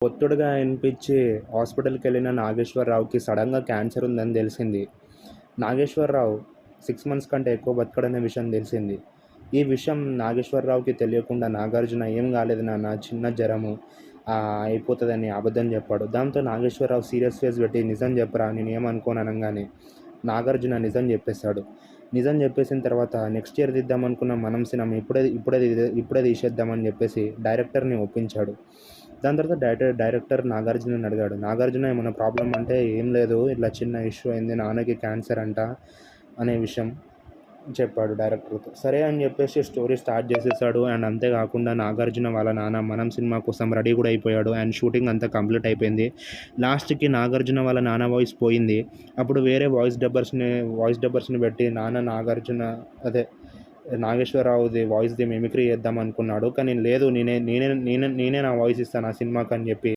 కొత్తడుగా అనిపించి హాస్పిటల్‌కెళ్ళిన నాగేశ్వరరావుకి సడెన్‌గా క్యాన్సర్ ఉందని తెలిసింది. నాగేశ్వరరావు 6 మంత్స్ కంటే ఎక్కువ బతకడనే విషయం తెలిసింది. ఈ విషయం నాగేశ్వరరావుకి తెలియకుండా నాగార్జున "ఏం కాలేదు నాన్న, చిన్న జ్వరము అయిపోతదని" అబద్ధం చెప్పాడు. దాంతో నాగేశ్వరరావు సీరియస్ ఫేస్ పెట్టి "నిజం చెప్పురా, నేనేమనుకోను" అనంగానే నాగార్జున నిజం చెప్పేశాడు. నిజం చెప్పేసిన తర్వాత నెక్స్ట్ ఇయర్ తీద్దామనుకున్న 'మనం' సినిమా ఇప్పుడే తీసేద్దామని చెప్పేసి డైరెక్టర్‌ని ఒప్పించాడు. దాని తర్వాత డైరెక్టర్ నాగార్జునని అడిగాడు. నాగార్జున ఏమన్నా ప్రాబ్లమ్ అంటే, "ఏం లేదు, ఇట్లా చిన్న ఇష్యూ అయింది, నాన్నకి క్యాన్సర్ అంట" అనే విషయం చెప్పాడు డైరెక్టర్‌తో. సరే అని చెప్పేసి స్టోరీ స్టార్ట్ చేసేసాడు. అండ్ అంతేకాకుండా నాగార్జున వాళ్ళ నాన్న 'మనం' సినిమా కోసం రెడీ కూడా అయిపోయాడు. అండ్ షూటింగ్ అంతా కంప్లీట్ అయిపోయింది. లాస్ట్‌కి నాగార్జున వాళ్ళ నాన్న వాయిస్ పోయింది. అప్పుడు వేరే వాయిస్ డబ్బర్స్‌ని పెట్టి నాగార్జున అదే నాగేశ్వరరావుది వాయిస్‌ది మిమిక్రీ చేద్దాం అనుకున్నాడు. కానీ లేదు, నేనే నా వాయిస్ ఇస్తాను ఆ సినిమాకని చెప్పి